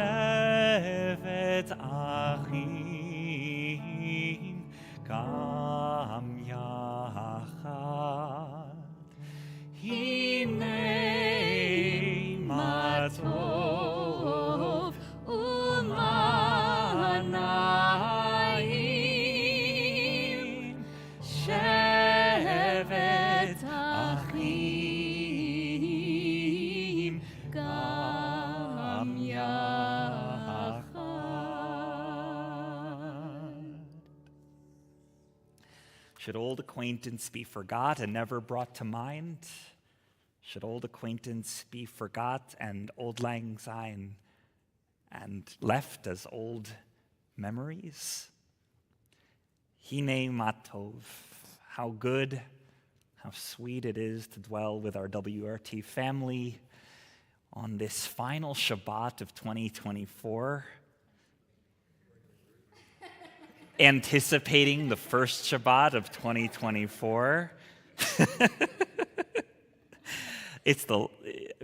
shevet achim gam yachad. Hinei ma tov u'ma na'im shevet achim gam yachad. Should old acquaintance be forgot and never brought to mind? Should old acquaintance be forgot and old lang syne and left as old memories? Hine matov, how good, how sweet it is to dwell with our WRT family on this final Shabbat of 2024, anticipating the first Shabbat of 2024. It's the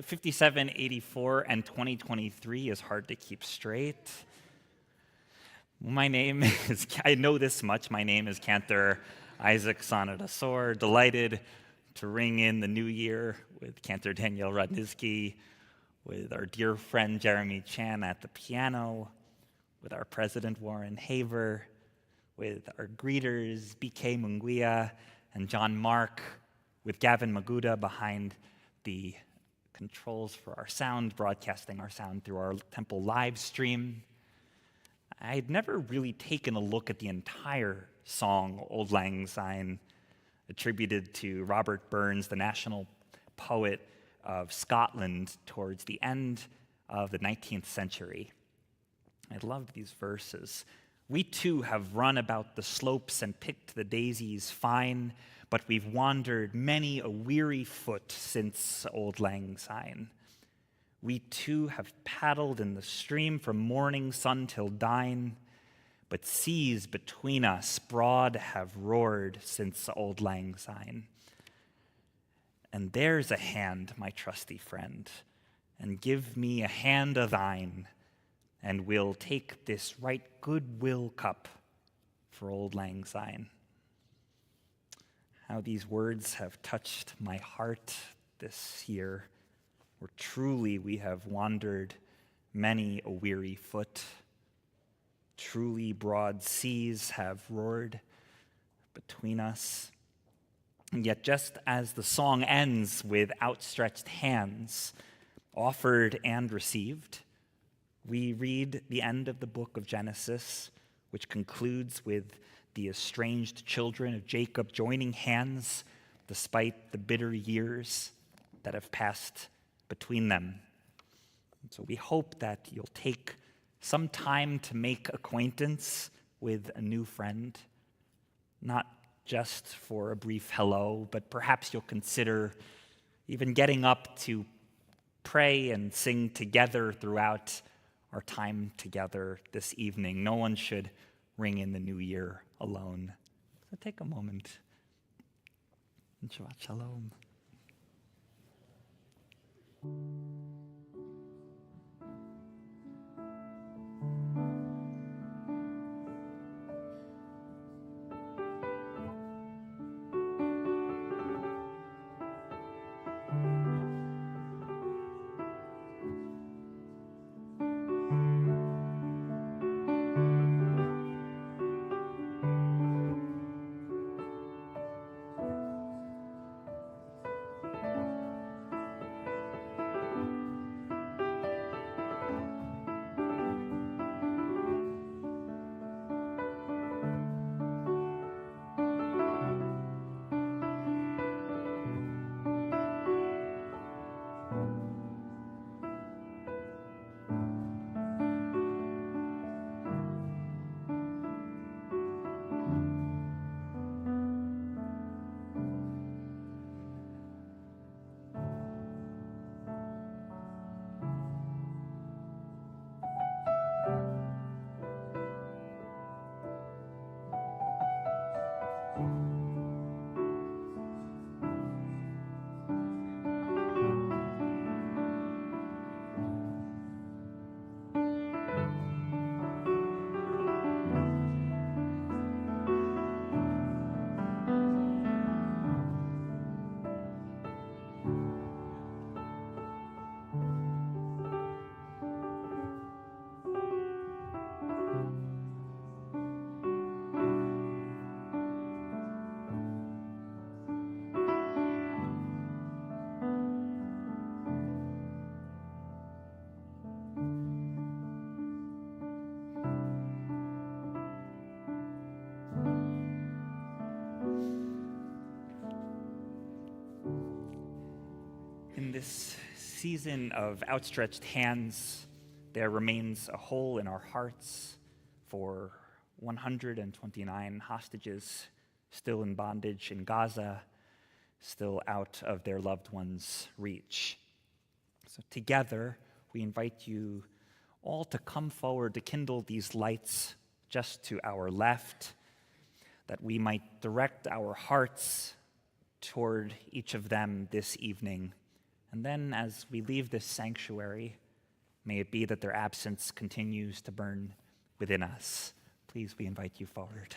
57, 84, and 2023 is hard to keep straight. My name is, I know this much, my name is Cantor Isaac Sonadasor. Delighted to ring in the new year with Cantor Daniel Rudnitsky, with our dear friend Jeremy Chan at the piano, with our president Warren Haver, with our greeters BK Munguia and John Mark, with Gavin Maguda behind the controls for our sound, broadcasting our sound through our temple live stream. I'd never really taken a look at the entire song, Old Lang Syne, attributed to Robert Burns, the national poet of Scotland towards the end of the 19th century. I loved these verses. We too have run about the slopes and picked the daisies fine, but we've wandered many a weary foot since Old Lang Syne. We too have paddled in the stream from morning sun till dine, but seas between us broad have roared since Old Lang Syne. And there's a hand, my trusty friend, and give me a hand o' thine, and we'll take this right goodwill cup for Old Lang Syne. How these words have touched my heart this year, where truly we have wandered many a weary foot. Truly broad seas have roared between us. And yet just as the song ends with outstretched hands, offered and received, we read the end of the book of Genesis, which concludes with the estranged children of Jacob joining hands despite the bitter years that have passed between them. So we hope that you'll take some time to make acquaintance with a new friend, not just for a brief hello, but perhaps you'll consider even getting up to pray and sing together throughout our time together this evening. No one should ring in the new year alone. So take a moment. And Shabbat Shalom. season of outstretched hands, there remains a hole in our hearts for 129 hostages still in bondage in Gaza, still out of their loved ones' reach. So together, we invite you all to come forward to kindle these lights just to our left, that we might direct our hearts toward each of them this evening. And then as we leave this sanctuary, may it be that their absence continues to burn within us. Please, we invite you forward.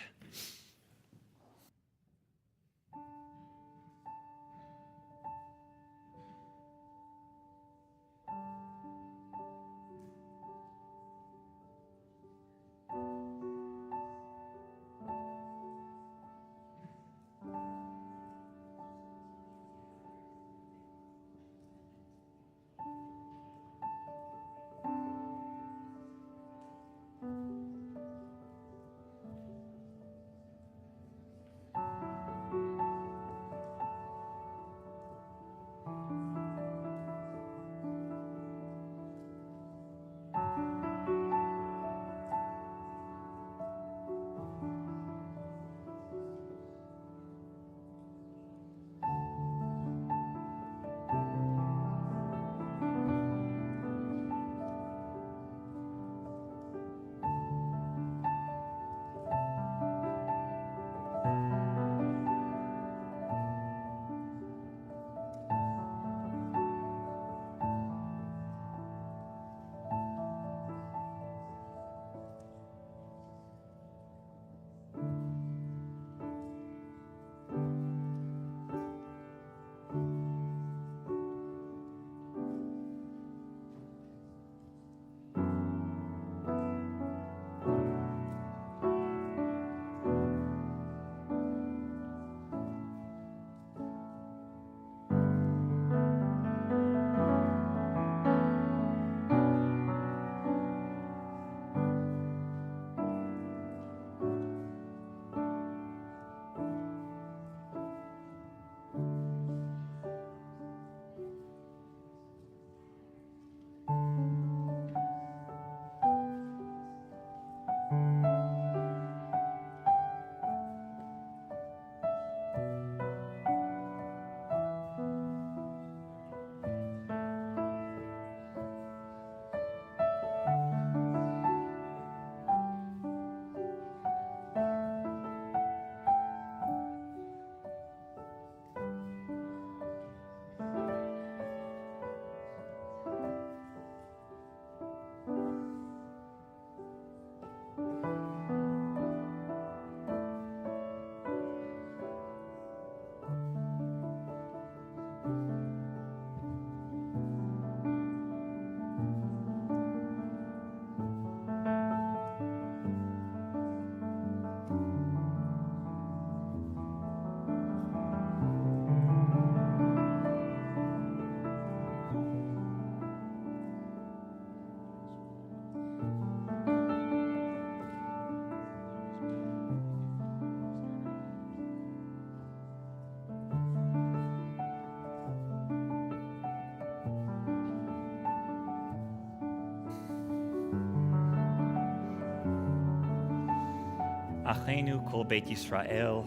Achenu kol beit Yisrael,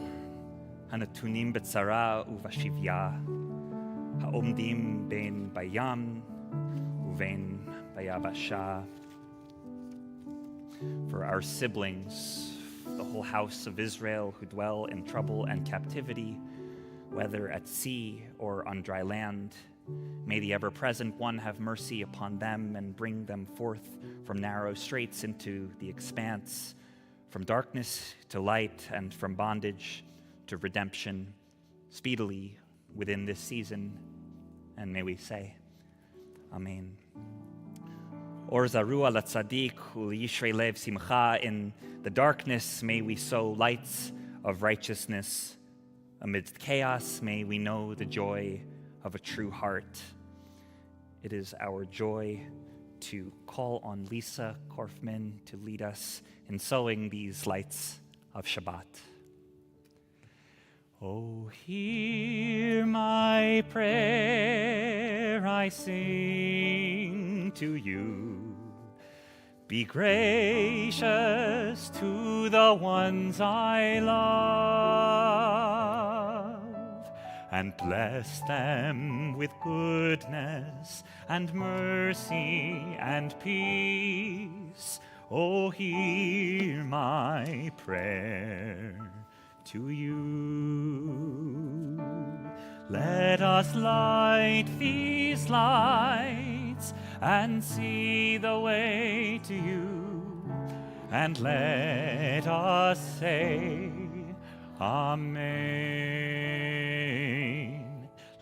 hanatunim betzara uvashivya, haomdim ben bayam uven bayabasha. For our siblings, the whole house of Israel who dwell in trouble and captivity, whether at sea or on dry land, may the ever-present One have mercy upon them and bring them forth from narrow straits into the expanse, from darkness to light and from bondage to redemption, speedily within this season. And may we say, Amen. Or zarua latzadik u'yishrei lev simcha. In the darkness may we sow lights of righteousness. Amidst chaos may we know the joy of a true heart. It is our joy to call on Lisa Korfman to lead us in sowing these lights of Shabbat. Oh, hear my prayer, I sing to you. Be gracious to the ones I love, and bless them with goodness and mercy and peace. Oh, hear my prayer to you. Let us light these lights and see the way to you, and let us say Amen.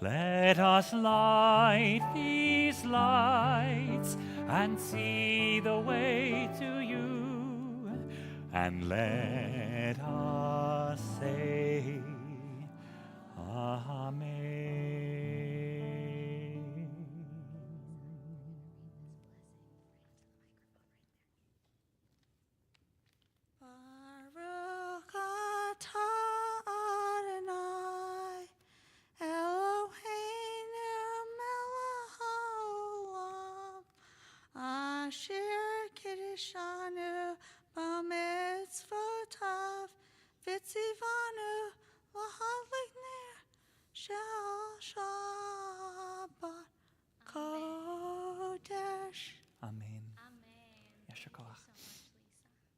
Let us light these lights and see the way to you, and let us say Amen. Baruch atah Adonai, Eloheinu melech haolam, asher kiddushanu b'mitzvotav, v'tzivanu l'hadlik ner shel Shabbat kodesh. Amen. Amen. Yasher koach. Thank you so much, Lisa.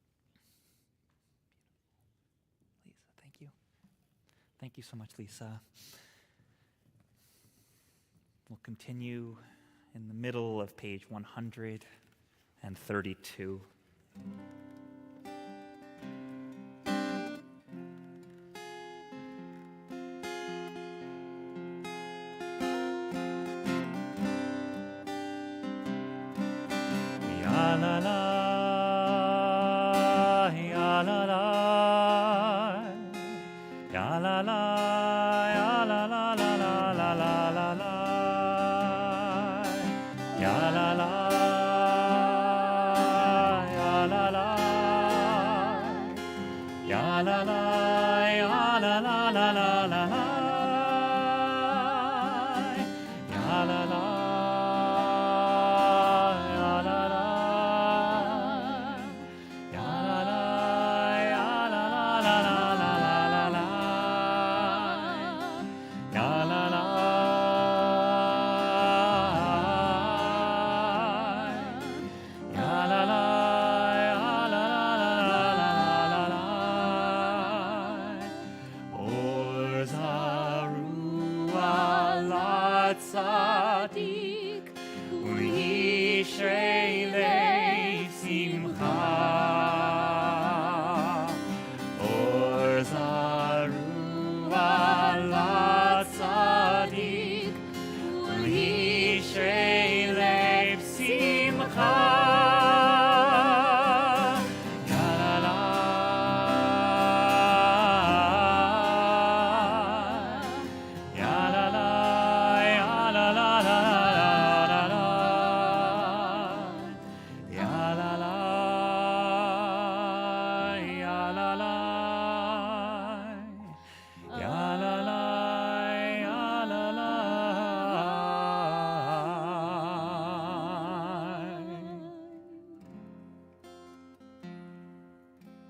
Lisa, thank you. Thank you so much, Lisa. We'll continue in the middle of page 132. Ya la la, ya la la, ya la la, ya la la la la la la la la, ya la la, ya la la, ya la la, ya la la la la la la, ya la la. Tzadik u'yishrei lev simcha, or zaru ala tzadik u'yishrei lev simcha.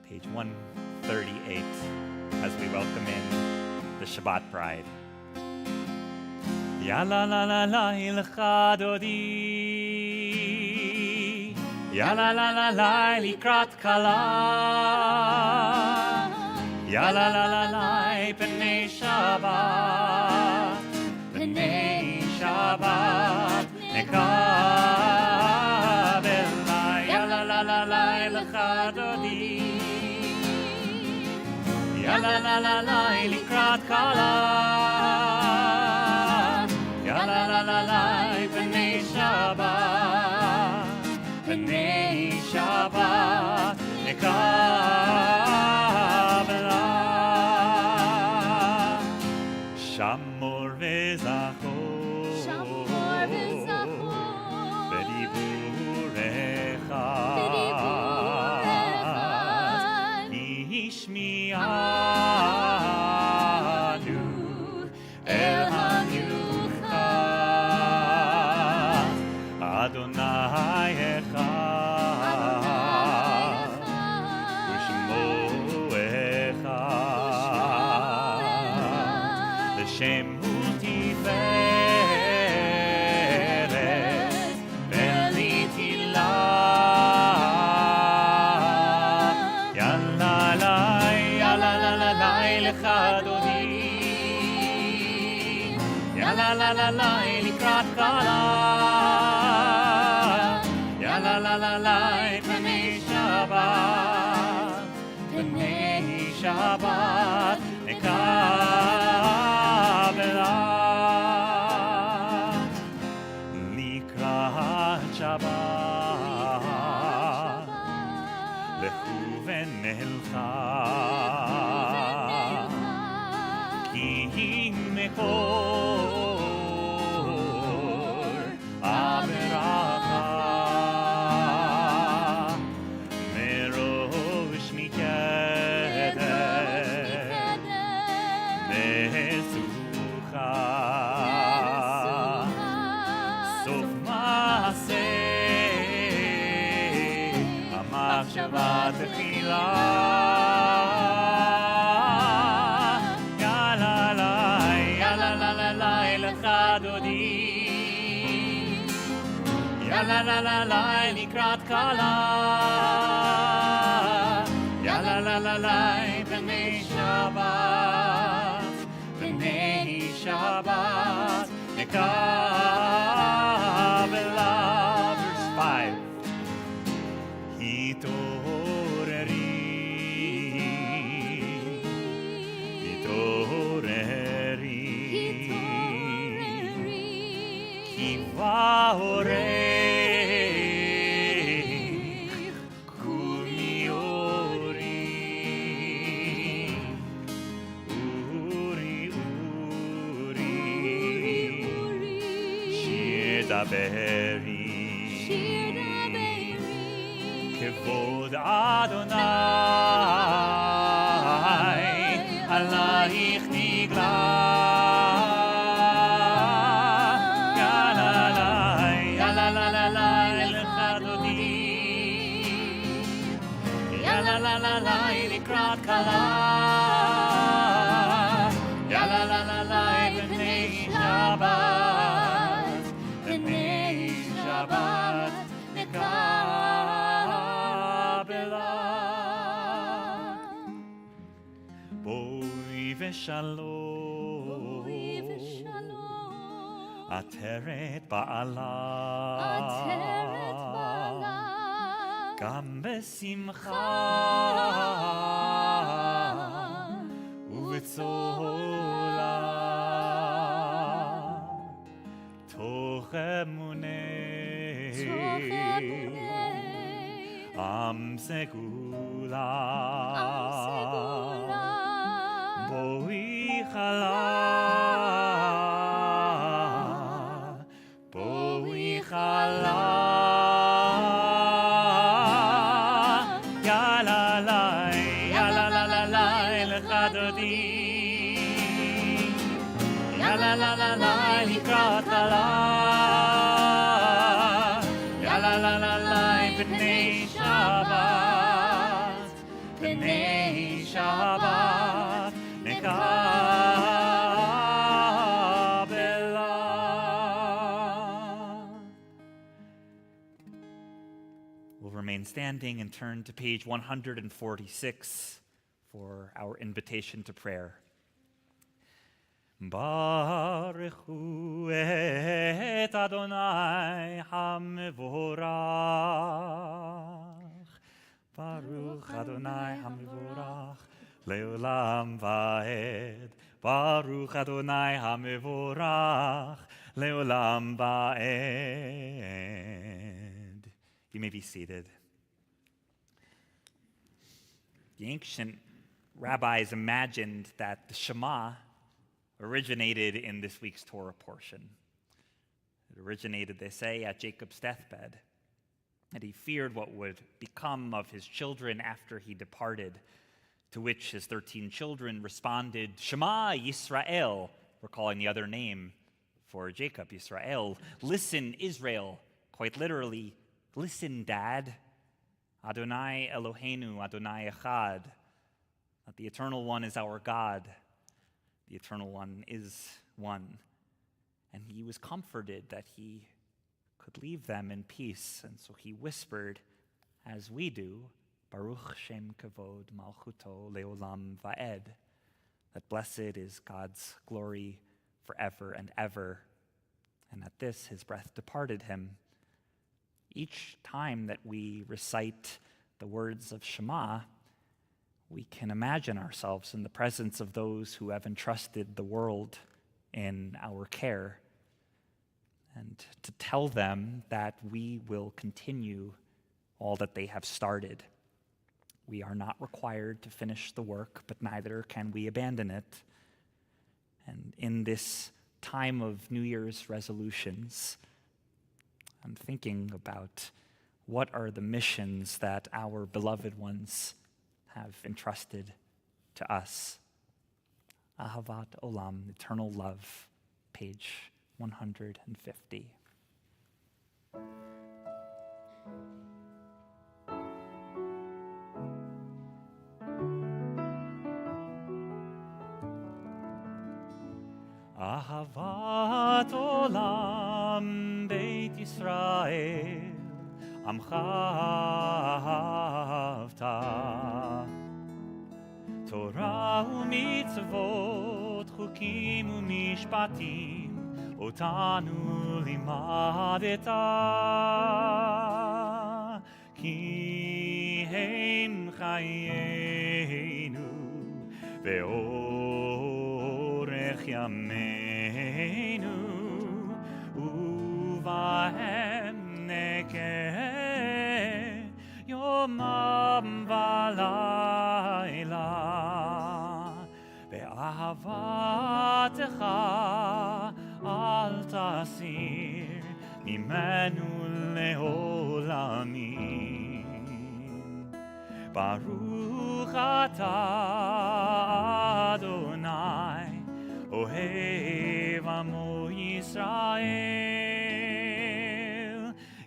Page 138, as we welcome in the Shabbat bride. Ya la la la la ilcha dodi, ya la la la la likrat kala, ya la la la la b'nei Shabbat, b'nei Shabbat nekabel, ya la la la la ilcha dodi. Ya la la la la likrat kala, ya la la la la b'nei Shabbat, b'nei Shabbat nekabela. Shamor v'zachor b'diburecha ishmi'anu לשם ותפארת ולתהילה. יאללה לי לך אדוני, יאללה לי לקראת כלה, יאללה לי פני שבת, פני שבת נקבלה. לקראת שבת לכו ונלכה, כי מקור הברכה מראש מקדם מסוכה, סוף מעשה המחשבה תחילה. יאללה לקראת כלה, יאללה פני שבת, פני שבת נקבלה. Verse 5. התעוררי, כי באורך קומי אורי, אורי שיר דברי, כבוד אדוני עלייך נגלה. לקראת כלה, יאללה פני שבת, פני שבת נקבלה. בואי ושלום, עטרת בעלה, גם בשמחה ובצהלה, תוך אמוני עם סגולה, בואי חלה, בואי חלה. יאללה לקראת כלה, יאללה פני שבת, פני שבת נקבלה. We'll remain standing and turn to page 146 for our invitation to prayer. ברכו את אדוני המבורך, ברוך אדוני המבורך לעולם ועד, ברוך אדוני המבורך לעולם ועד. You may be seated. The ancient rabbis imagined that the Shema originated in this week's Torah portion. It originated, they say, at Jacob's deathbed, and he feared what would become of his children after he departed, to which his 13 children responded, Shema Yisrael, recalling the other name for Jacob, Yisrael. Listen, Israel, quite literally, Listen, Dad. Adonai Eloheinu, Adonai Echad. That the Eternal One is our God. The Eternal One is one. And he was comforted that he could leave them in peace. And so he whispered, as we do, Baruch Shem Kavod Malchuto Leolam Va'ed. That blessed is God's glory forever and ever. And at this his breath departed him. Each time that we recite the words of Shema, we can imagine ourselves in the presence of those who have entrusted the world in our care, and to tell them that we will continue all that they have started. We are not required to finish the work, but neither can we abandon it. And in this time of New Year's resolutions, I'm thinking about what are the missions that our beloved ones have entrusted to us. Ahavat Olam, eternal love, page 150. Ahavat Olam, Beit Yisrael, Amcha ahavta. Torah u'mitzvot, chukim u'mishpatim, otanu limadeta. Ki hem chayenu, ve'orech yameinu, uvahem nekeh, yomam v'layla. Ve'ahavatecha al tasir mimenu le'olamim. Baruch atah Adonai, ohev amo Yisrael.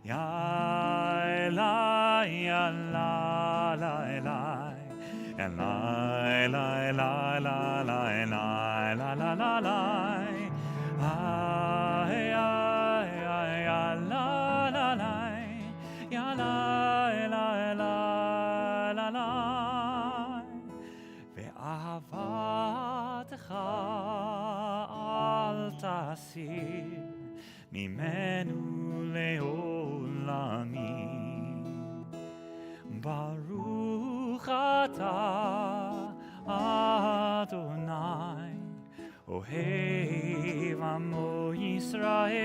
Ya Elai, Ya Elai, Ya Elai, La Elai, La Elai, La Elai, La Elai. Ay, ay, ay, Ya La Elai, Ya La Elai, La Elai. Ve'ahavatecha al tasir mimenu le'olamim. Baruch atah Adonai, ohev amo Yisrael.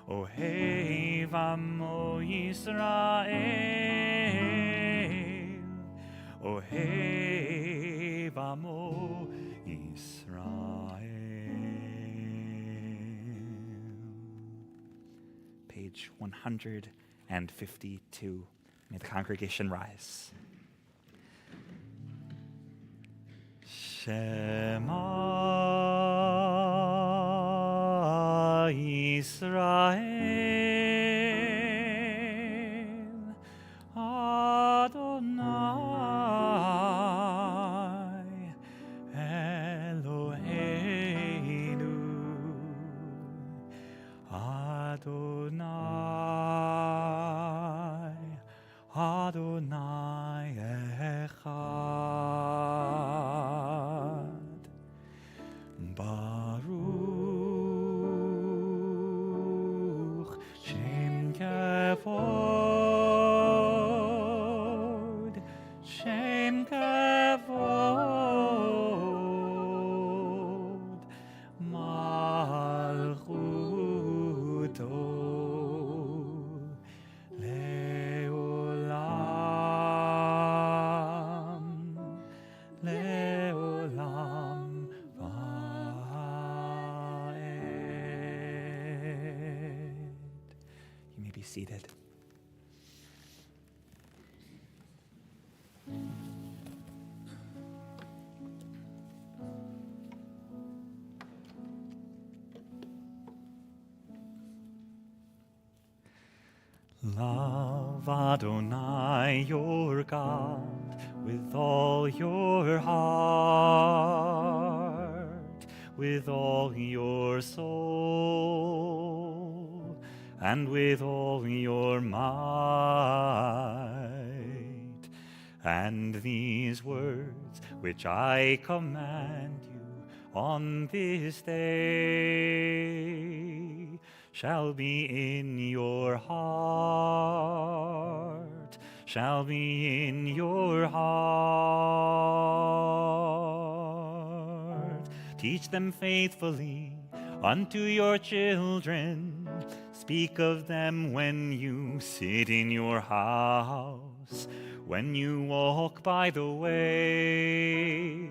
Ohev amo Yisrael. Ohev amo Yisrael. Page 152. May the congregation rise. Shema Yisrael, Adonai Eloheinu, Adonai, Adonai Echad. Baruch Shem Kavod, Shem Kavod, Malchuto Leolam, Leolam Va'ed. You may be seated. Love Adonai your God with all your heart, with all your soul, and with all your might. And these words which I command you on this day shall be in your heart, shall be in your heart. Teach them faithfully unto your children. Speak of them when you sit in your house, when you walk by the way,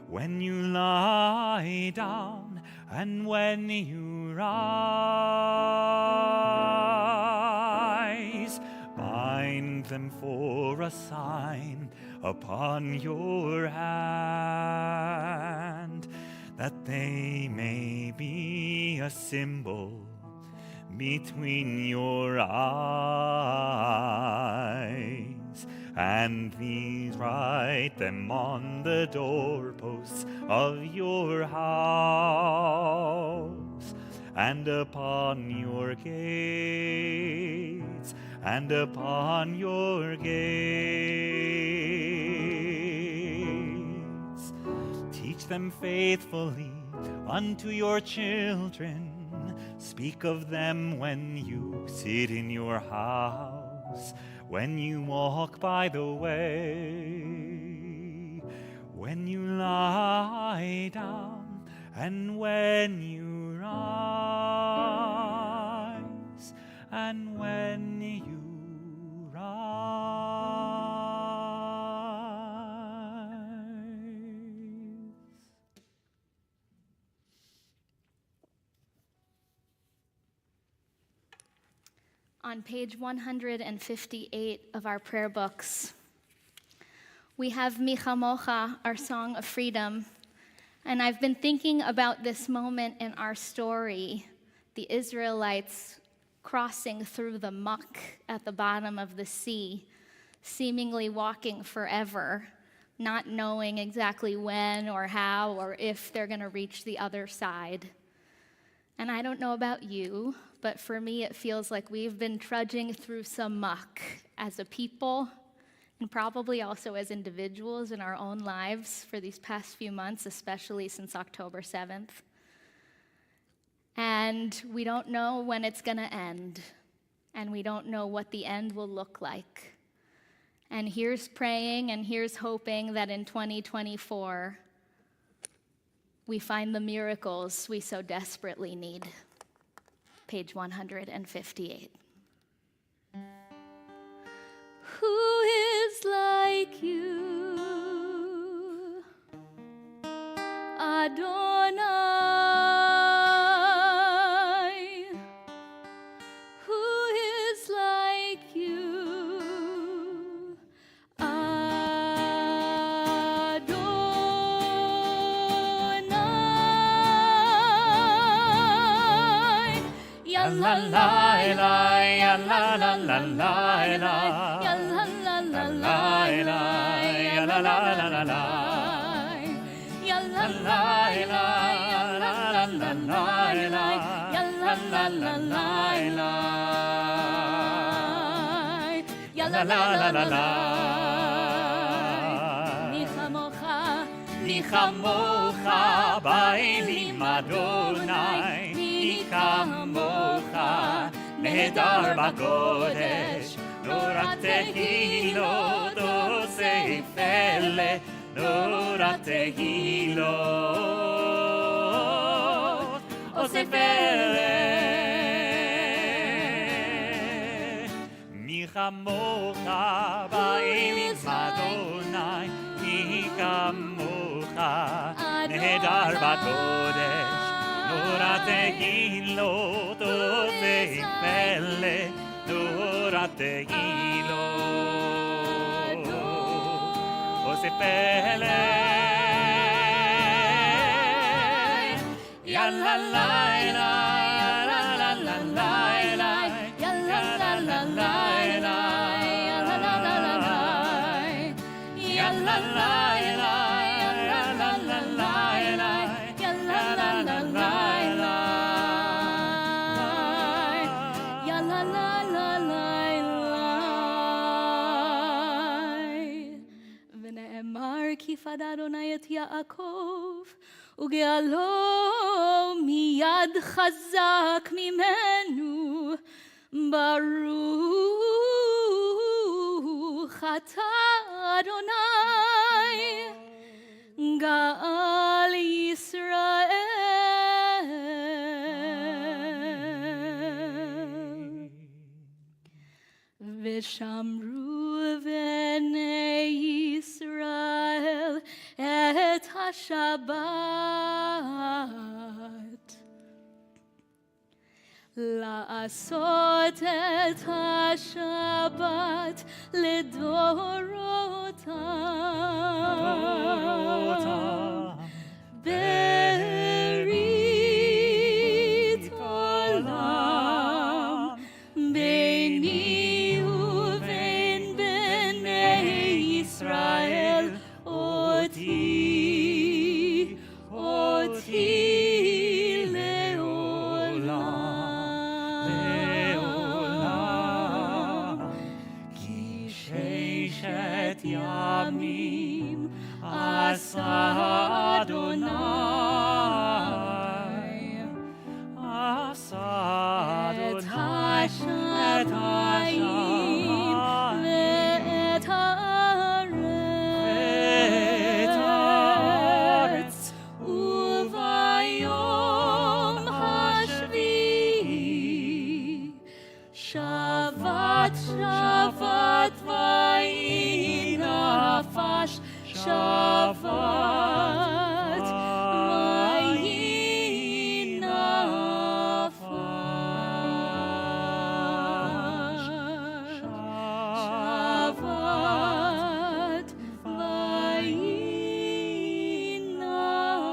when you lie down, and when you rise. Bind them for a sign upon your hand, that they may be a symbol between your eyes. And these write them on the doorposts of your house, and upon your gates, and upon your gates. Teach them faithfully unto your children. Speak of them when you sit in your house, when you walk by the way, when you lie down, and when you rise, and when you rise. On page 158 of our prayer books, we have Mi Chamocha, our song of freedom. And I've been thinking about this moment in our story, the Israelites crossing through the muck at the bottom of the sea, seemingly walking forever, not knowing exactly when or how or if they're going to reach the other side. And I don't know about you, but for me, it feels like we've been trudging through some muck as a people, and probably also as individuals in our own lives for these past few months, especially since October 7th. And we don't know when it's going to end, and we don't know what the end will look like. And here's praying and here's hoping that in 2024, we find the miracles we so desperately need. Page 158. Who is like you, Adonai? Who is like you, Adonai? Ya la la la, ya la la la la la, ya la la la la la, ya la la la la la, ya la la la, ya la la la la la, ya la la la la la, ya la la la la la. Mi chamocha, mi chamocha, ba'elim Adonai. כמוך, נהדר בקודש, נורא תהילות, עושה פלא, נורא תהילות, עושה פלא. מי כמוך באלים אדוני, מי כמוך, נהדר בקודש, נורא תהילות, עושה פלא, נורא תהילות, עושה פלא. יאללה לילה, יאללה לילה, יאללה לילה, la la la la ונאמר כי פדה אדוני את יעקב וגאלו מיד חזק ממנו ברוך אתה אדוני גאל ישראל ושמרו בני ישראל את השבת לעשות את השבת לדורותם ברית עולם ביני ובין בני ישראל אותי לעולם כי ששת ימים עשה אדוני את השמיים ואת הארץ וביום השביעי שבת שבת ויהי נפש שבת ויהי נפש שבת ויהי נפש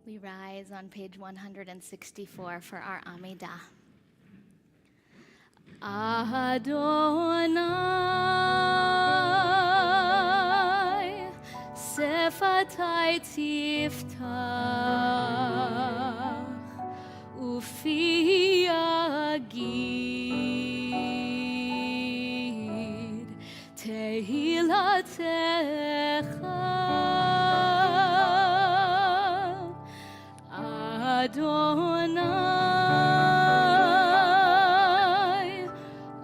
We rise on page 164 for our Amidah. Adonai, Sefatai tiftach, Ufi yagid, Tehilatecha. Adonai,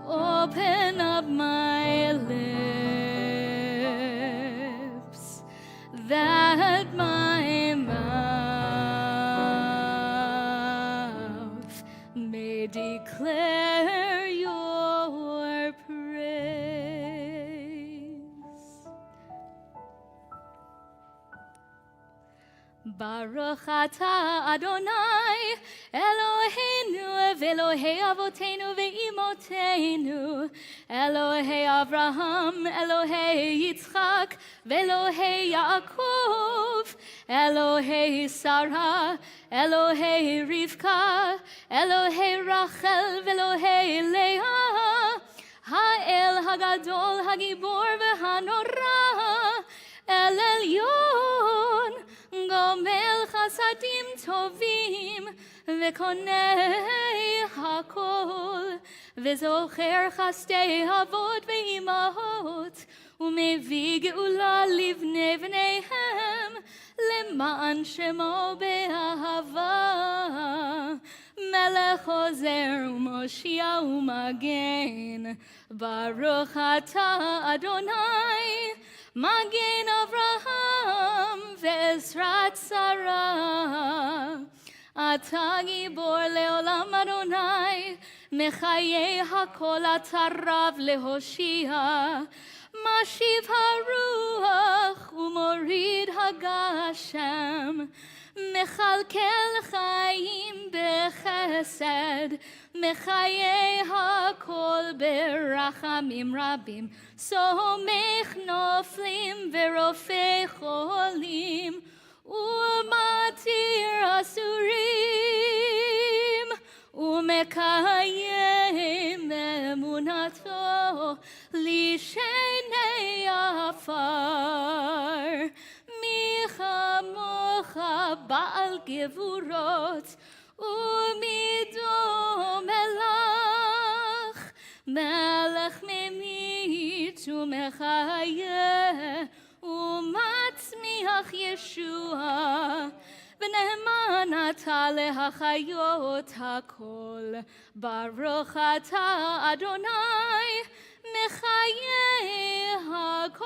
open up my lips, that my mouth may declare your praise. Baruch atah Adonai, Eloheinu v'Elohei Avotenu v'Imotenu, Elohei Avraham, Elohei Yitzchak, v'Elohei Yaakov, Elohei Sarah, Elohei Rivka, Elohei Rachel, v'Elohei Leah, Ha'el Hagadol, Hagibor v'Hanora, El Elyon, Gomel Chasadim Tovim, V'konei Hakol, V'zocher Chastei Avot V'imahot, U'mevi Geula Livnei V'neihem, Leman Shemo Be'ahava, Melech Ozer U'Moshia U'Magen, Baruch atah Adonai, Magen Avraham ve'ezrat Sarah, Ata Gibor leolam Adonai, מחיי הכל אתה רב להושיע, משיב הרוח ומוריד הגשם, מכלכל חיים בחסד, מחיי הכל ברחמים רבים, סומך נופלים ורופא חולים, ומתיר אסורים, ומקיים אמונתו לשני עפר. מי כמוך בעל גבורות ומידו מלך, מלך ממית ומחיה ומצמיח ישועה, ונאמן אתה להחיות הכל. ברוך אתה אדוני מחיי הכל.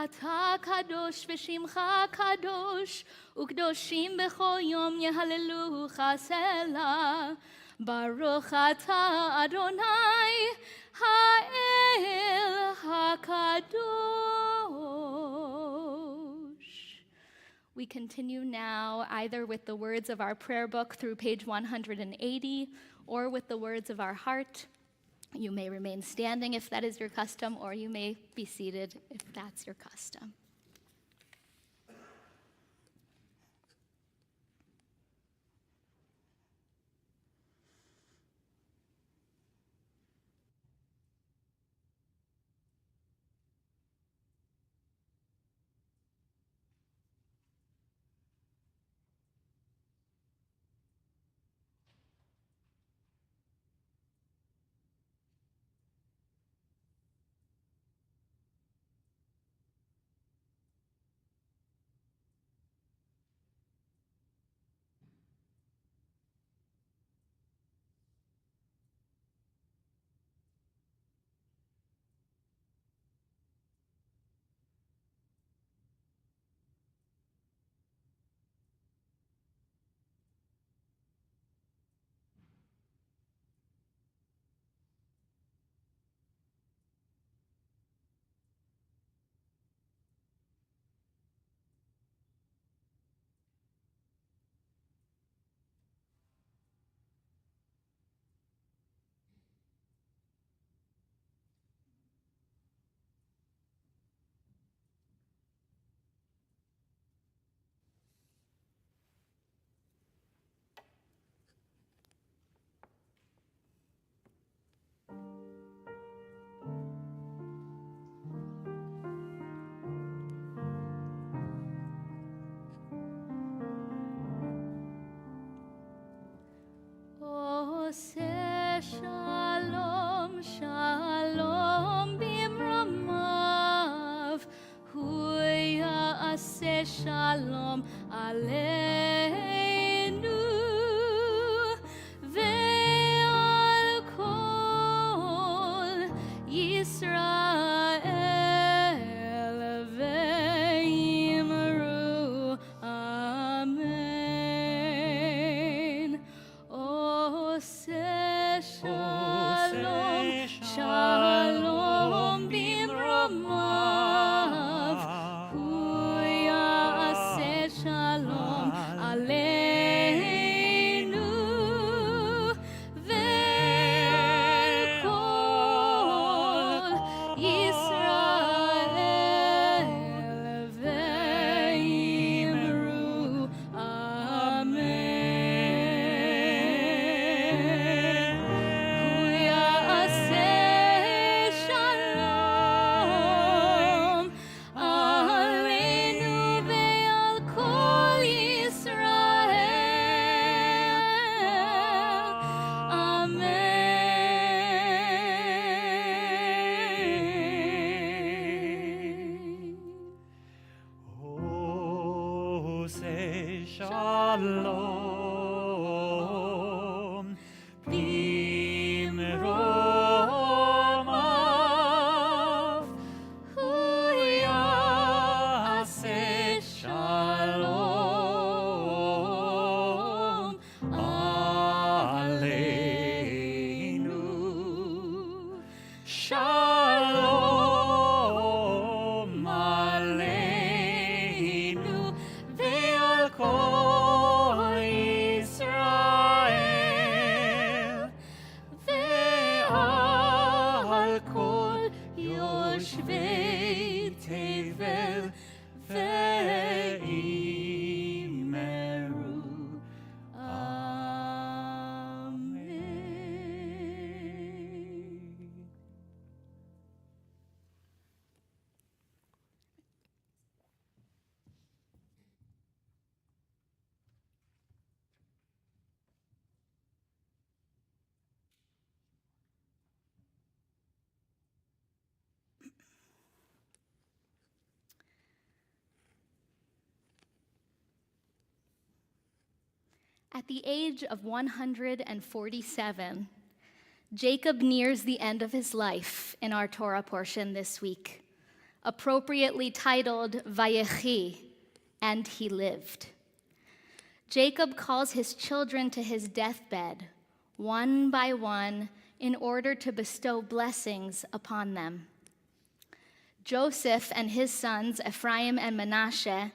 אתה קדוש ושמך קדוש, וקדושים בכל יום יהללוך סלה. ברוך אתה אדוני האל הקדוש. We continue now either with the words of our prayer book through page 180 or with the words of our heart. You may remain standing if that is your custom, or you may be seated if that's your custom. עושה שלום, שלום במרומיו, הוא יעשה שלום עלינו ועל כל ישראל, ואמרו אמן. עושה שלום, שלום במרומיו, הוא יעשה שלום עלינו ועל כל ישראל, ואמרו אמן. Shalom bimromav, hu ya'aseh shalom aleinu Shalom Aleinu ve'al kol Yisrael ve'al kol yoshvei tevel ve'imeru. Amen. At the age of 147, Jacob nears the end of his life in our Torah portion this week, appropriately titled Vayechi, and he lived. Jacob calls his children to his deathbed, one by one, in order to bestow blessings upon them. Joseph and his sons, Ephraim and Manasseh,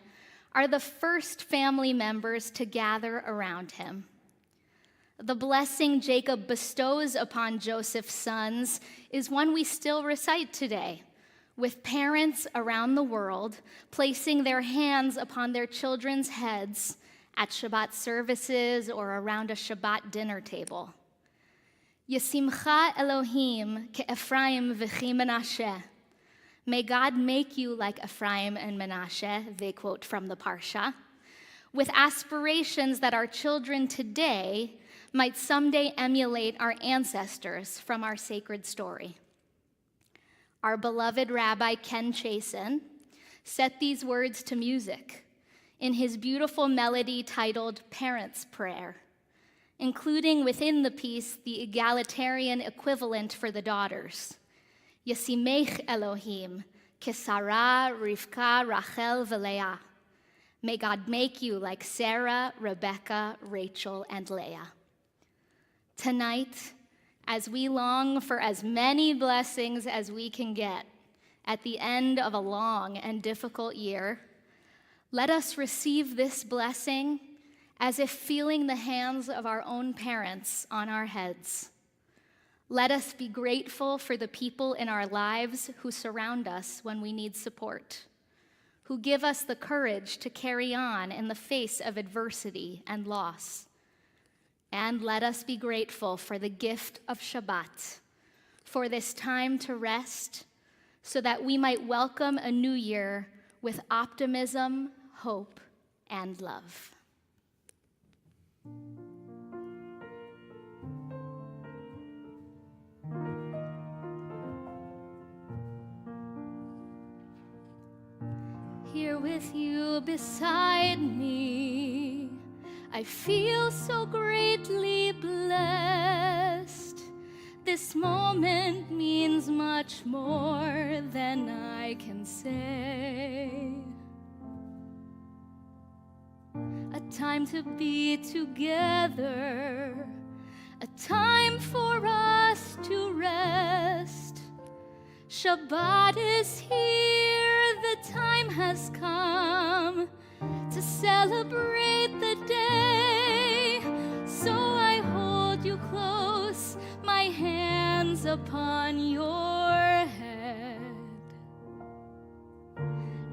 are the first family members to gather around him. The blessing Jacob bestows upon Joseph's sons is one we still recite today, with parents around the world placing their hands upon their children's heads at Shabbat services or around a Shabbat dinner table. Yesimcha Elohim ke'Ephraim v'chi Menashe. May God make you like Ephraim and Manasseh, they quote from the Parsha, with aspirations that our children today might someday emulate our ancestors from our sacred story. Our beloved Rabbi Ken Chasen set these words to music in his beautiful melody titled Parents' Prayer, including within the piece the egalitarian equivalent for the daughters. Yesimech Elohim, Kesara, Rivka, Rachel, Leah. May God make you like Sarah, Rebecca, Rachel, and Leah. Tonight, as we long for as many blessings as we can get at the end of a long and difficult year, let us receive this blessing as if feeling the hands of our own parents on our heads. Let us be grateful for the people in our lives who surround us when we need support, who give us the courage to carry on in the face of adversity and loss. And let us be grateful for the gift of Shabbat, for this time to rest, so that we might welcome a new year with optimism, hope, and love. Here with you beside me, I feel so greatly blessed. This moment means much more than I can say. A time to be together, a time for us to rest. Shabbat is here, the time has come to celebrate the day. So I hold you close, my hands upon your head.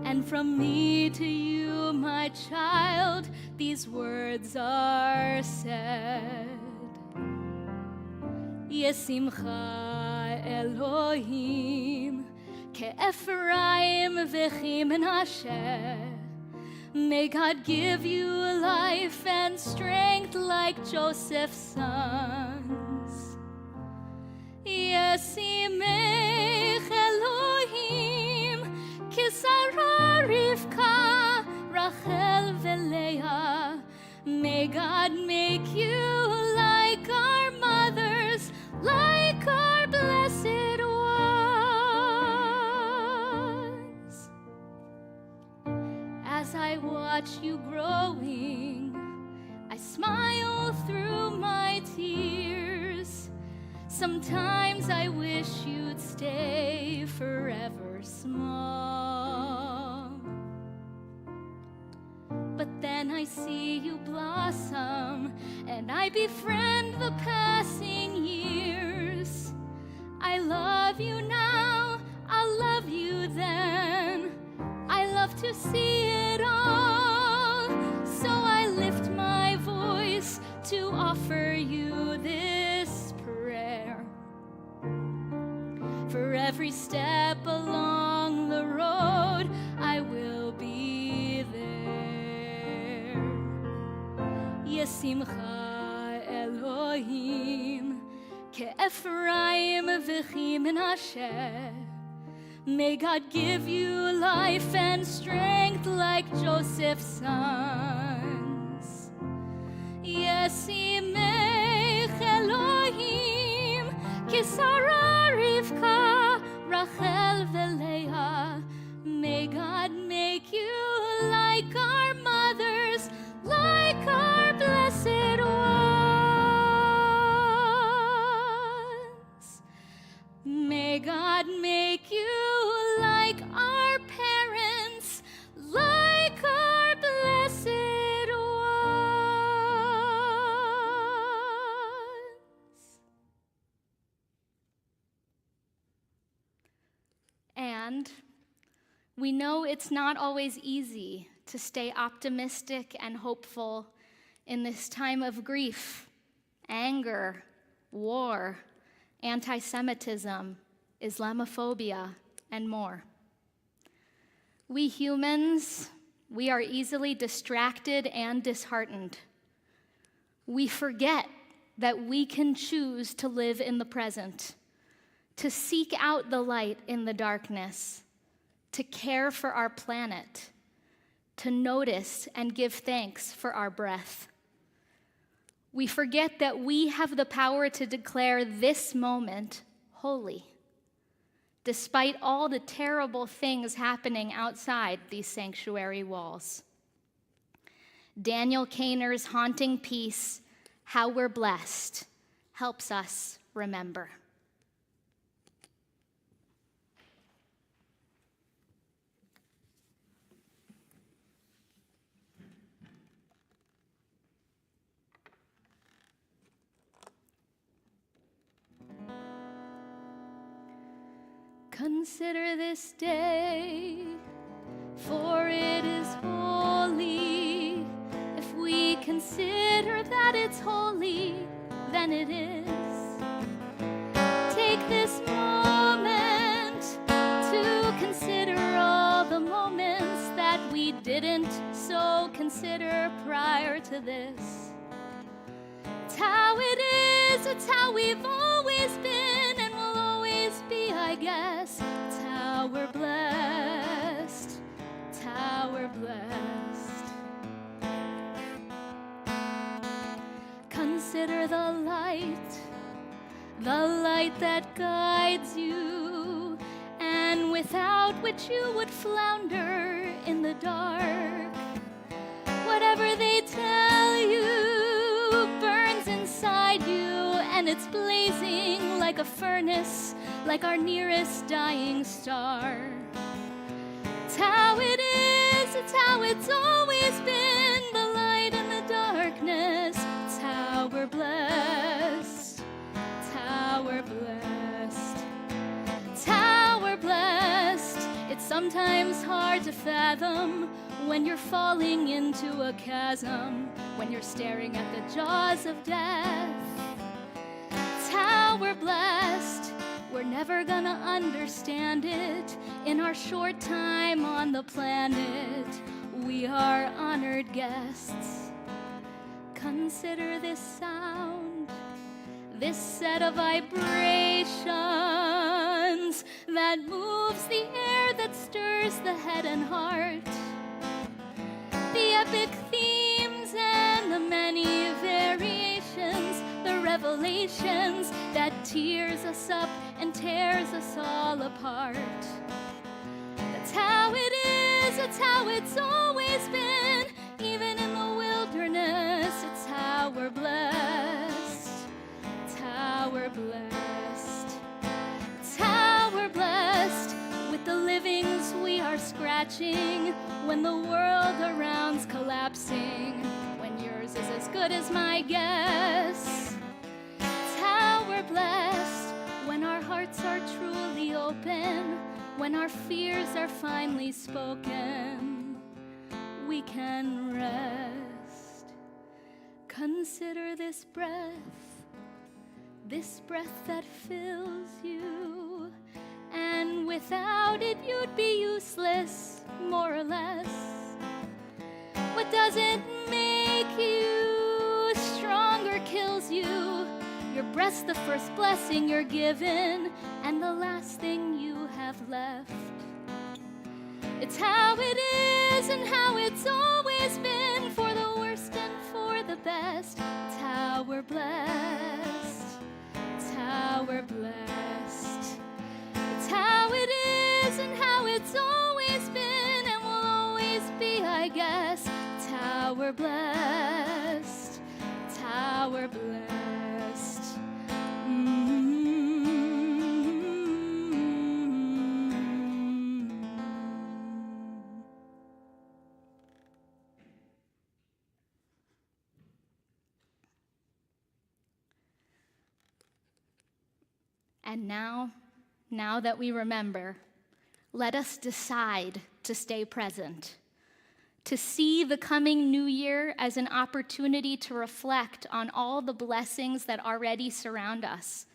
And from me to you, my child, these words are said. Yesimcha Elohim ke'Ephraim v'chi Menashe. May God give you life and strength like Joseph's sons. Yesimech Elohim Kisara Rivka Rachel v'Leah. May God make you like our mothers, like our blessed ones. As I watch you growing, I smile through my tears. Sometimes I wish you'd see you blossom, and I befriend the passing years. I love you now, I'll love you then. I love to see it all, so I lift my voice to offer you this prayer. For every step along the road, I will be there. Yesimcha Elohim ke'Ephraim v'chi Menashe. May God give you life and strength like Joseph's sons. Yesimech Elohim Kisara Rivka Rachel v'Leah. May God make you like our mothers, like our blessed ones. May God make you like our parents, like our blessed ones. And we know it's not always easy to stay optimistic and hopeful in this time of grief, anger, war, anti-Semitism, Islamophobia, and more. We humans, we are easily distracted and disheartened. We forget that we can choose to live in the present, to seek out the light in the darkness, to care for our planet, to notice and give thanks for our breath. We forget that we have the power to declare this moment holy, despite all the terrible things happening outside these sanctuary walls. Daniel Kahner's haunting piece, How We're Blessed, helps us remember. Consider this day, for it is holy. If we consider that it's holy, then it is. Take this moment to consider all the moments that we didn't so consider prior to this. It's how it is, it's how we've always been and will always be, I guess. It's how we're blessed, it's how we're blessed. Consider the light that guides you, and without which you would flounder in the dark. Whatever they tell you burns inside you, and it's blazing like a furnace, like our nearest dying star. It's how it is, it's how it's always been, the light and the darkness. It's how we're blessed, it's how we're blessed, it's how we're blessed. It's sometimes hard to fathom when you're falling into a chasm, when you're staring at the jaws of death. It's how we're blessed. We're never gonna understand it in our short time on the planet. We are honored guests. Consider this sound, this set of vibrations that moves the air, that stirs the head and heart. The epic themes and the many variations, the revelations that tears us up and tears us all apart. That's how it is, it's how it's always been, even in the wilderness. It's how we're blessed, it's how we're blessed, it's how we're blessed. With the livings we are scratching when the world around's collapsing. good as my guess. It's how we're blessed when our hearts are truly open, when our fears are finally spoken, we can rest. Consider this breath that fills you, and without it you'd be useless, more or less. What doesn't make you stronger kills you. Your breath's the first blessing you're given, and the last thing you have left. It's how it is and how it's always been, for the worst and for the best. It's how we're blessed. It's how we're blessed. It's how it is and how it's always been and will always be, I guess. It's how we're blessed. It's how we're blessed. And now that we remember, let us decide to stay present, to see the coming new year as an opportunity to reflect on all the blessings that already surround us,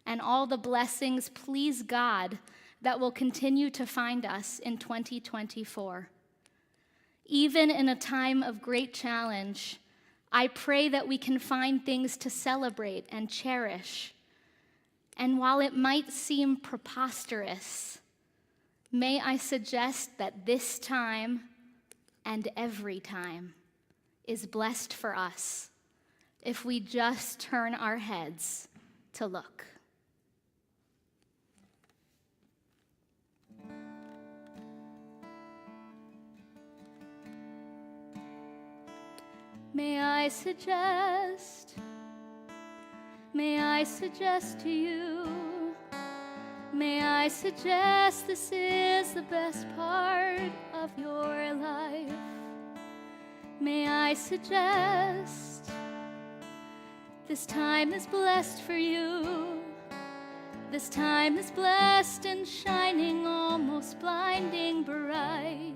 and all the blessings, please God, that will continue to find us in 2024. Even in a time of great challenge, I pray that we can find things to celebrate and cherish. And while it might seem preposterous, may I suggest that this time and every time is blessed for us if we just turn our heads to look. May I suggest to you, may I suggest this is the best part of your life. May I suggest this time is blessed for you. This time is blessed and shining, almost blinding bright.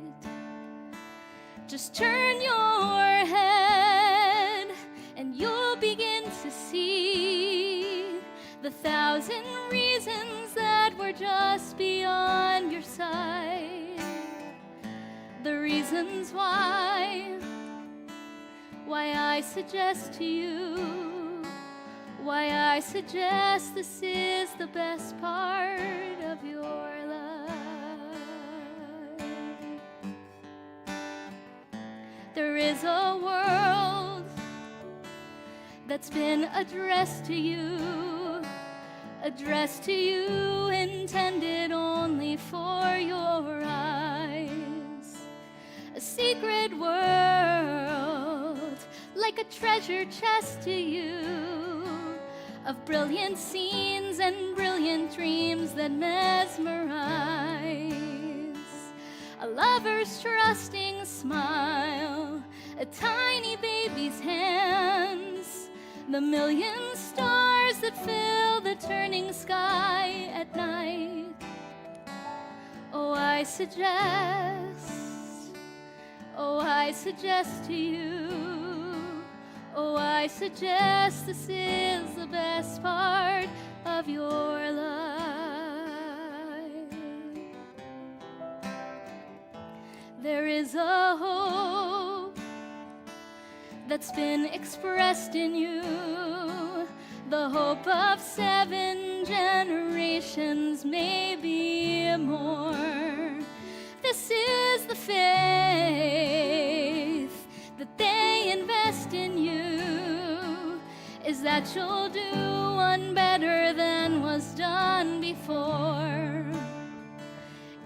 Just turn your head and you'll begin to see the 1,000 reasons that were just beyond your sight. The reasons why I suggest to you, why I suggest this is the best part of your life. There is a world that's been addressed to you, intended only for your eyes. A secret world, like a treasure chest to you, of brilliant scenes and brilliant dreams that mesmerize. A lover's trusting smile, a tiny baby's hands, the million stars that fill the turning sky at night. Oh, I suggest to you, oh, I suggest this is the best part of your life. There is a hope that's been expressed in you, the hope of 7 generations, maybe more. This is the faith that they invest in you, is that you'll do one better than was done before.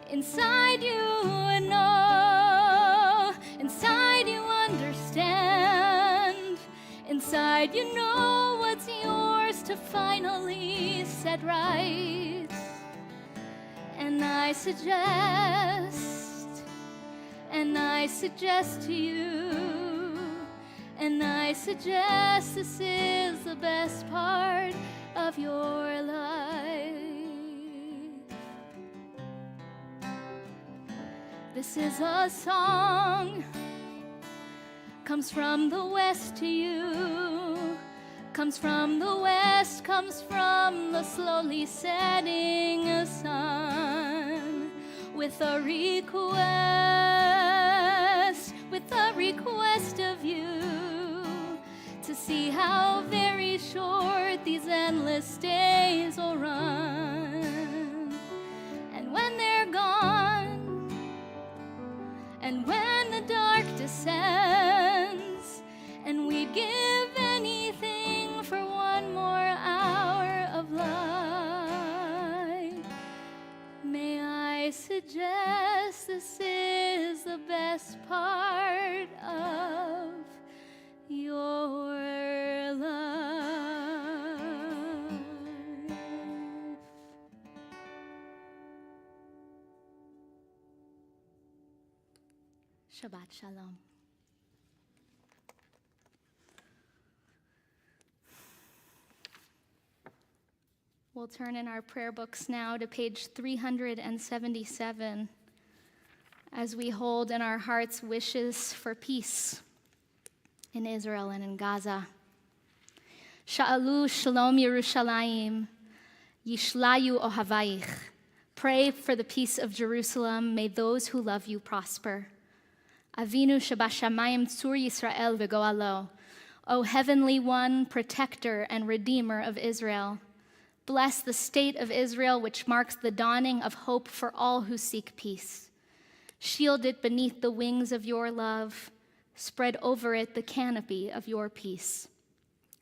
Inside you know, inside you understand, inside you know what's yours to finally set right. And I suggest to you, And I suggest this is the best part of your life. This is a song, comes from the west to you, comes from the west, comes from the slowly setting sun, with a request of you to see how very short these endless days will run. And when they're gone, and when the dark descends, and we'd give anything for one more hour of light, may I suggest this is the best part of your life. Shabbat Shalom. We'll turn in our prayer books now to page 377 as we hold in our hearts wishes for peace in Israel and in Gaza. Sha'alu Shalom Yerushalayim, Yishlayu Ohavayich. Pray for the peace of Jerusalem. May those who love you prosper. Avinu Shabashamayim Tzur Yisrael V'Goalo. O Heavenly One, Protector and Redeemer of Israel. Bless the state of Israel, which marks the dawning of hope for all who seek peace. Shield it beneath the wings of your love. Spread over it the canopy of your peace.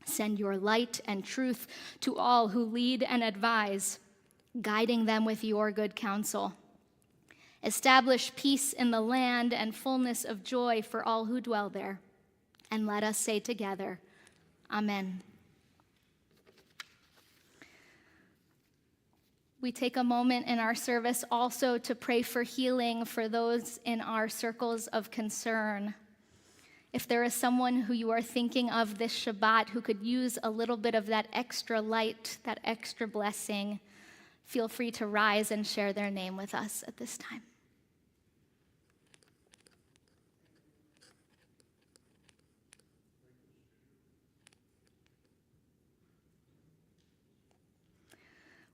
Send your light and truth to all who lead and advise, guiding them with your good counsel. Establish peace in the land and fullness of joy for all who dwell there. And let us say together, Amen. We take a moment in our service also to pray for healing for those in our circles of concern. If there is someone who you are thinking of this Shabbat who could use a little bit of that extra light, that extra blessing, feel free to rise and share their name with us at this time.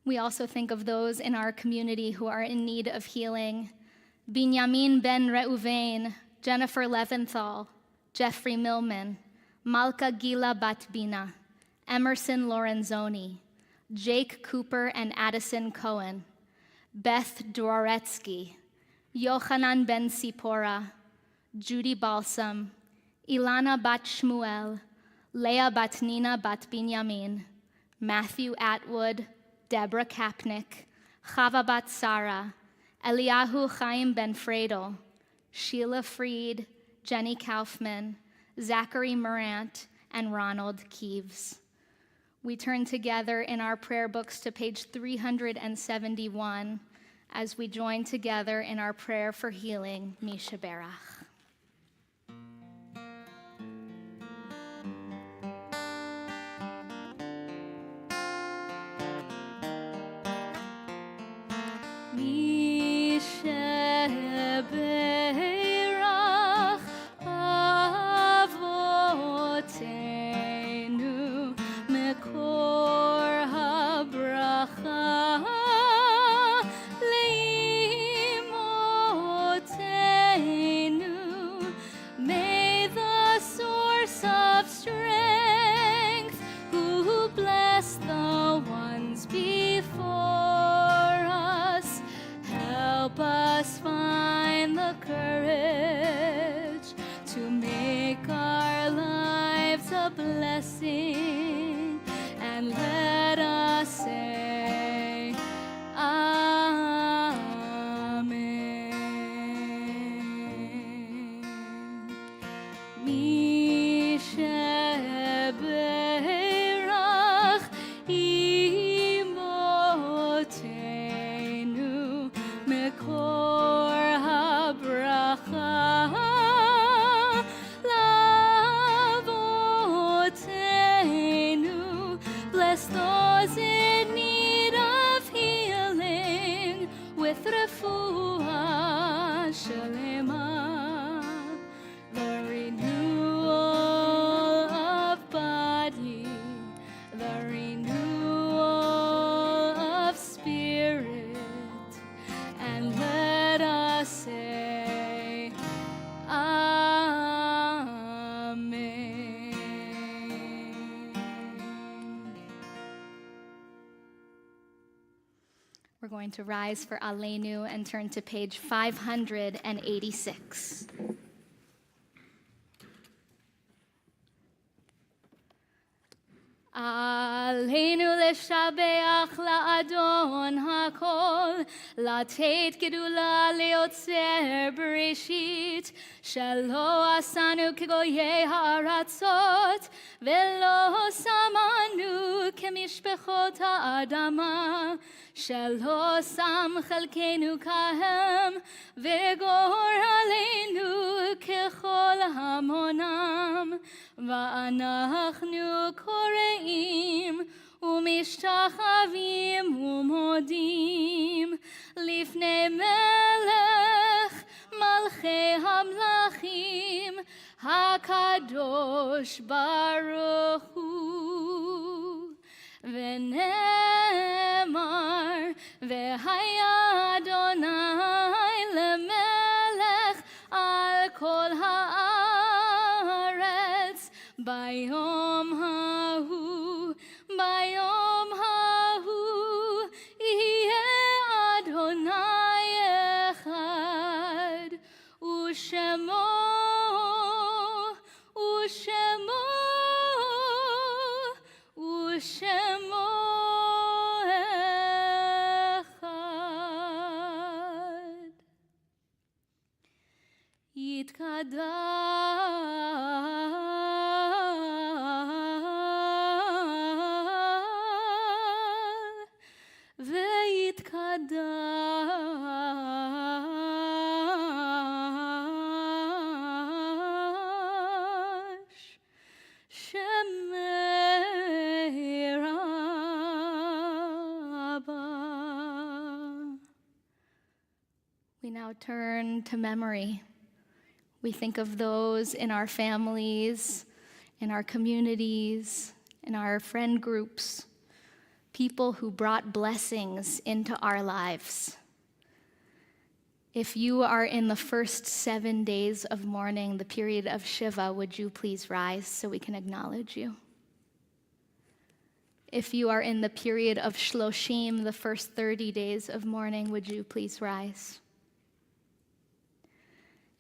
We also think of those in our community who are in need of healing. Binyamin ben Reuven, Jennifer Leventhal, Jeffrey Millman, Malka Gila Batbina, Emerson Lorenzoni, Jake Cooper and Addison Cohen, Beth Dworetsky, Yochanan ben Sipora, Judy Balsam, Ilana bat Shmuel, Leah bat Nina bat Binyamin, Matthew Atwood, Deborah Kapnick, Chava bat Sarah, Eliyahu Chaim ben Fredel, Sheila Freed, Jenny Kaufman, Zachary Morant, and Ronald Keeves. We turn together in our prayer books to page 371 as we join together in our prayer for healing, Misha Berach. We're going to rise for Aleinu and turn to page 586. עלינו לשבח לאדון הכל, לתת גדולה ליוצר בראשית, שלא עשנו כגויי הארצות, ולא שמנו כמשפחות האדמה, שלא שם חלקנו כהם, וגורלנו ככל המונם, ואנחנו קוראים ומשתחווים ומודים לפני מלך מלכי המלכים הקדוש ברוך הוא. ונאמר והיה אדוני למלך על כל הארץ ביום ההוא, ביום ההוא יהיה אדוני אחד, ושמו אחד. ויתקדש שמי רבה. We now turn to memory. We think of those in our families, in our communities, in our friend groups, people who brought blessings into our lives. If you are in the first 7 days of mourning, the period of Shiva, would you please rise so we can acknowledge you? If you are in the period of Shloshim, the first 30 days of mourning, would you please rise?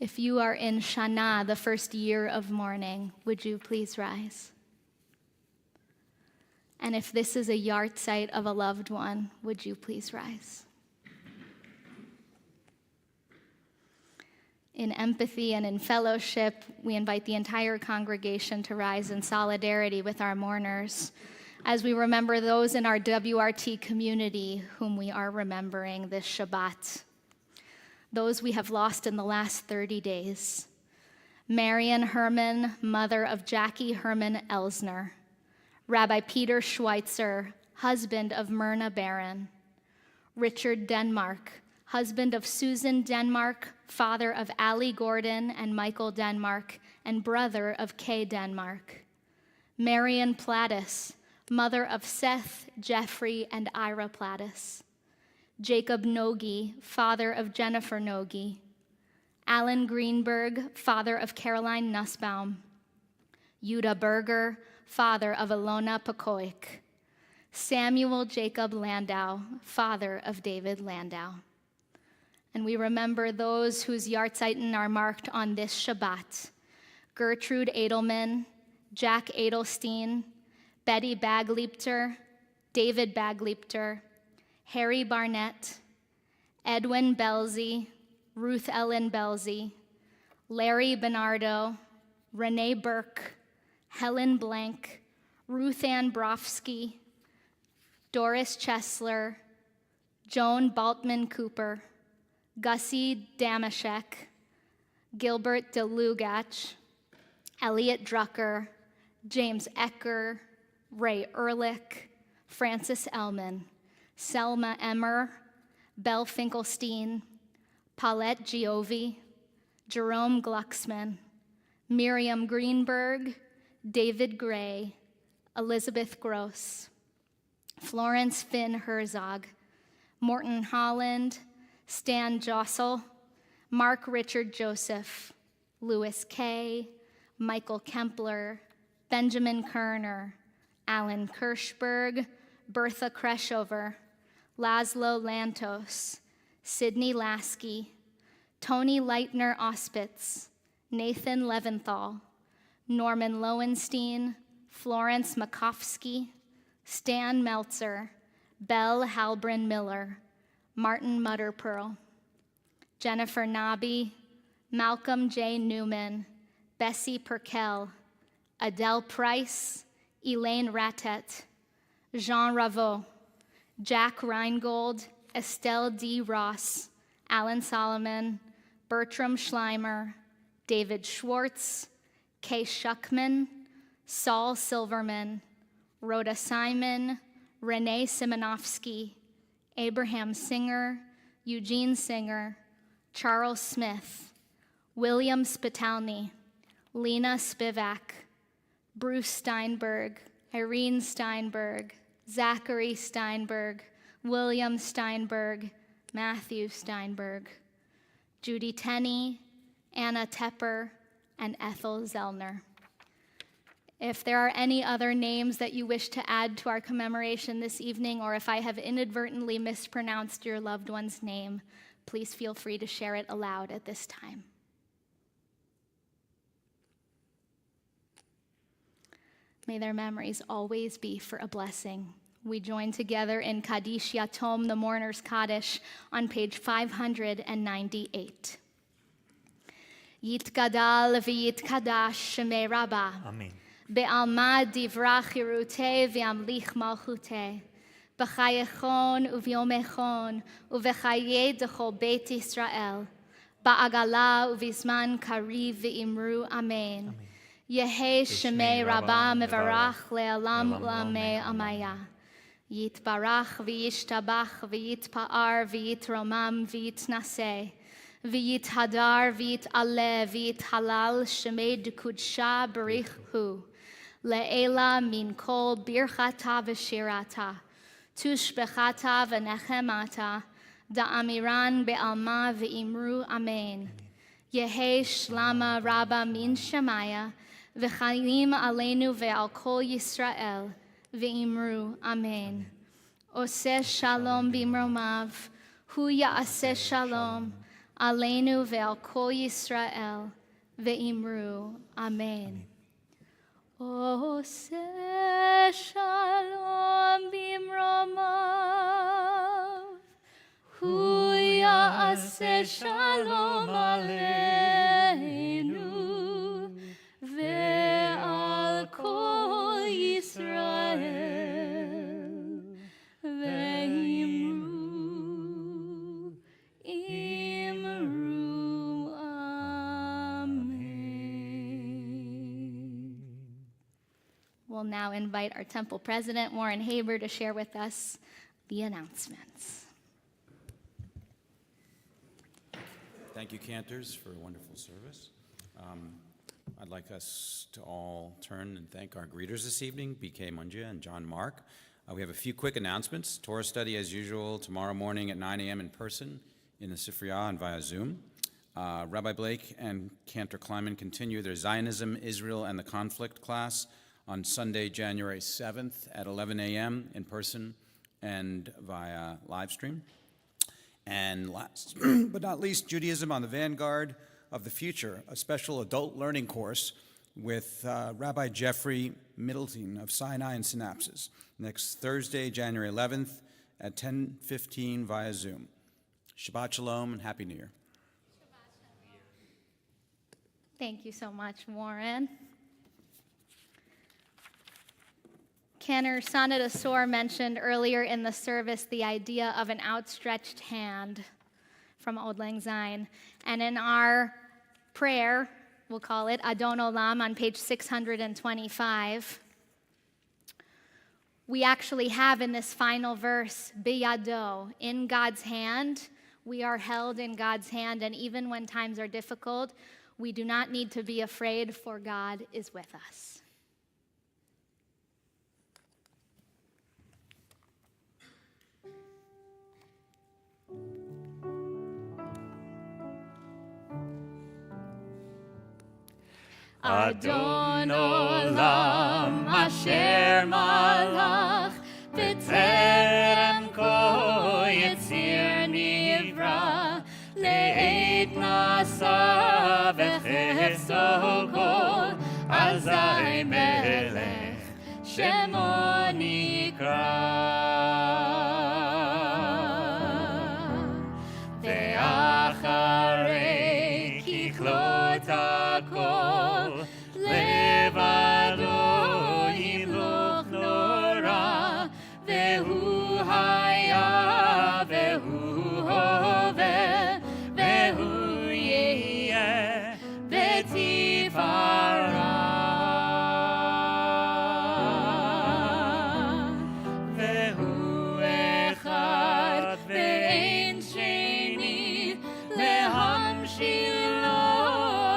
If you are in Shana, the first year of mourning, would you please rise? And if this is a yahrzeit of a loved one, would you please rise? In empathy and in fellowship, we invite the entire congregation to rise in solidarity with our mourners as we remember those in our WRT community whom we are remembering this Shabbat. Those we have lost in the last 30 days. Marion Herman, mother of Jackie Herman Elsner. Rabbi Peter Schweitzer, husband of Myrna Barron. Richard Denmark, husband of Susan Denmark, father of Allie Gordon and Michael Denmark, and brother of Kay Denmark. Marion Plattis, mother of Seth, Jeffrey, and Ira Plattis. Jacob Nogi, father of Jennifer Nogi. Alan Greenberg, father of Caroline Nussbaum. Yuda Berger, father of Ilona Pekoik. Samuel Jacob Landau, father of David Landau. And we remember those whose Yahrzeiten are marked on this Shabbat. Gertrude Edelman, Jack Edelstein, Betty Bagliebter, David Bagliebter, Harry Barnett, Edwin Belzy, Ruth Ellen Belzy, Larry Bernardo, Renee Burke, Helen Blank, Ruth Ann Brofsky, Doris Chesler, Joan Baltman Cooper, Gussie Damashek, Gilbert DeLugach, Elliot Drucker, James Ecker, Ray Ehrlich, Francis Ellman, Selma Emmer, Belle Finkelstein, Paulette Giovi, Jerome Glucksman, Miriam Greenberg, David Gray, Elizabeth Gross, Florence Finn Herzog, Morton Holland, Stan Jossel, Mark Richard Joseph, Louis Kay, Michael Kempler, Benjamin Kerner, Alan Kirschberg, Bertha Kreshover, Laszlo Lantos, Sidney Lasky, Tony Leitner Ospitz, Nathan Leventhal, Norman Lowenstein, Florence Makowski, Stan Meltzer, Belle Halbrin Miller, Martin Mutterpearl, Jennifer Nobby, Malcolm J. Newman, Bessie Perkel, Adele Price, Elaine Ratet, Jean Ravo, Jack Reingold, Estelle D. Ross, Alan Solomon, Bertram Schleimer, David Schwartz, Kay Shuckman, Saul Silverman, Rhoda Simon, Renee Simonovsky, Abraham Singer, Eugene Singer, Charles Smith, William Spitalny, Lena Spivak, Bruce Steinberg, Irene Steinberg, Zachary Steinberg, William Steinberg, Matthew Steinberg, Judy Tenney, Anna Tepper, and Ethel Zellner. If there are any other names that you wish to add to our commemoration this evening, or if I have inadvertently mispronounced your loved one's name, please feel free to share it aloud at this time. May their memories always be for a blessing. We join together in Kaddish Yatom, the Mourner's Kaddish, on page 598. Yitgadal v'yitkadash shemei Rabbah. Amen. Be'alma divra chirute v'amlich malchute. B'chayechon uvyomechon uvechaye dechol Beit Yisrael. Ba'agala uvizman kariv v'imru Amen. Yehe shemei Rabbah mevarach le'alam u'amei amaya. Yitbarach v'yishtabach v'yitpa'ar v'yitromam v'yitnaseh. V'yithadar v'yit'aleh v'yithalal shemei d'kudsha barich hu. Le'ela min kol birchata v'shirata. Tushbechata v'nechemata. Da'amiran be'alma v'imru Amen. Yehe shlama Rabba min Shemaya. V'chalim aleinu ve'al kol Yisrael. V'imru Amen. Oseh shalom bimromav. Hu ya'aseh shalom. Aleinu ve'al kol Yisrael, ve'imru, Amen. Oseh shalom bimromav, hu ya'aseh shalom aleinu, ve'al kol Yisrael, ve'imru. We'll now invite our temple president, Warren Haber, to share with us the announcements. Thank you, Cantors, for a wonderful service. I'd like us to all turn and thank our greeters this evening, BK Munja and John Mark. We have a few quick announcements. Torah study, as usual, tomorrow morning at 9 a.m. in person in the Sifriya and via Zoom. Rabbi Blake and Cantor Kleiman continue their Zionism, Israel, and the Conflict class on Sunday, January 7th at 11 a.m. in person and via live stream. And last but not least, Judaism on the Vanguard of the Future, a special adult learning course with Rabbi Jeffrey Middleton of Sinai and Synapses, next Thursday, January 11th at 10:15 via Zoom. Shabbat Shalom and Happy New Year. Thank you so much, Warren. Cantor Sanat Asor mentioned earlier in the service the idea of an outstretched hand from Old Lang Syne. And in our prayer, we'll call it Adon Olam on page 625, we actually have in this final verse, Biyado, in God's hand. We are held in God's hand, and even when times are difficult, we do not need to be afraid, for God is with us. Adon Olam Asher Malach B'Terem Kol התנסה וחפצו כל, אזי מלך שמו נקרא. ואחרי ככלות הכל, לבדו ימלוך נורא, והוא היה והוא הווה, והוא יהיה בתפארה. והוא אחד ואין שני, להמשילו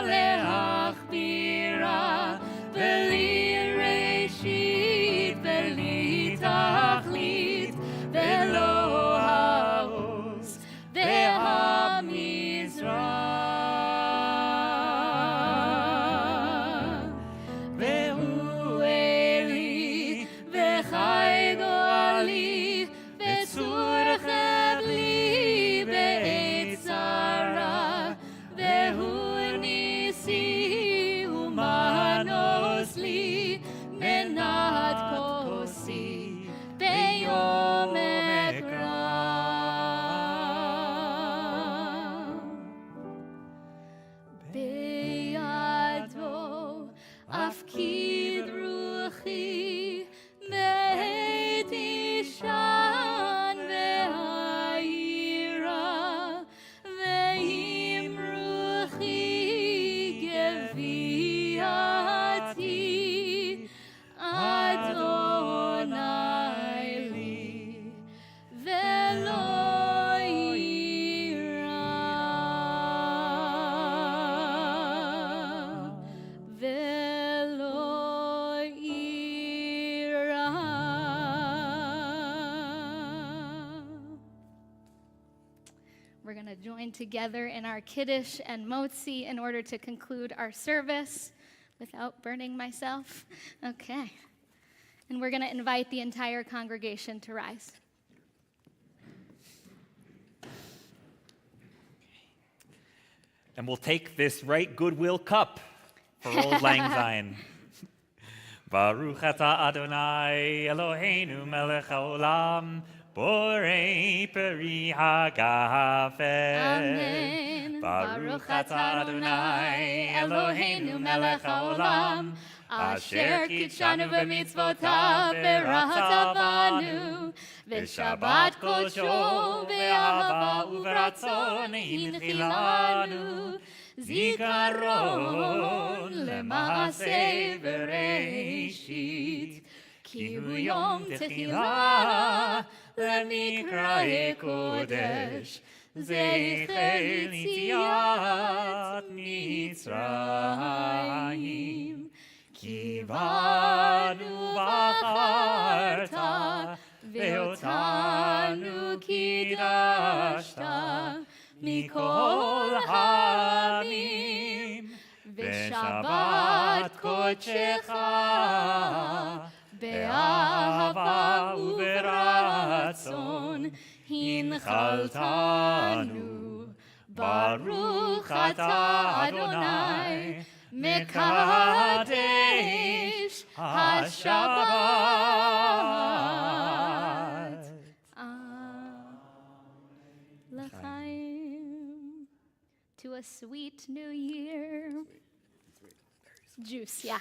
להכבירה, בלי ראשית בלי תכלית, ולא העוז והמזרח. והוא אלי וחי גואלי, וצור חבלי בעת צרה, והוא ניסי ומנוס לי, מנת כוסי ביום אקרא. בידו אפקיד רוחי, בעת אישן והעירה, ועם רוחי גביעתי, אדוני לי ולא יירא, ולא יירא. We're going to join together in our Kiddush and Motzi in order to conclude our service without burning myself. Okay. And we're going to invite the entire congregation to rise. And we'll take this right goodwill cup for Old Lang Syne. Baruch atah Adonai Eloheinu melech haolam, borei peri hagafet. Amen. Baruch atah Adonai Eloheinu melech haolam, asher kitshanu b'mitzvotav v'ratzah banu, v'shabbat kodsho be'ahava u'v'ratzon hinchilanu, zikaron למעשה בראשית, כי הוא יום תחילה למקראי קודש, זכר ליציאת מצרים. כי בנו בחרת ואותנו קידשת מכל העמים, בשבת קודשך באהבה וברצון הנחלתנו. ברוך אתה אדוני מקדש השבת. L'chaim. To a sweet new year. Juice, yeah.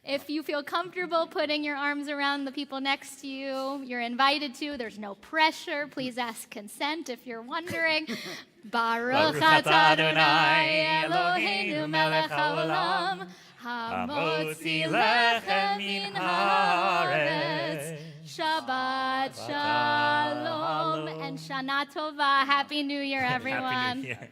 If you feel comfortable putting your arms around the people next to you, you're invited to. There's no pressure. Please ask consent if you're wondering. Baruch atah Adonai Eloheinu melech haolam, hamotzi lechem min haaretz. Shabbat shalom and Shana Tova. Happy New Year, everyone. Happy New Year.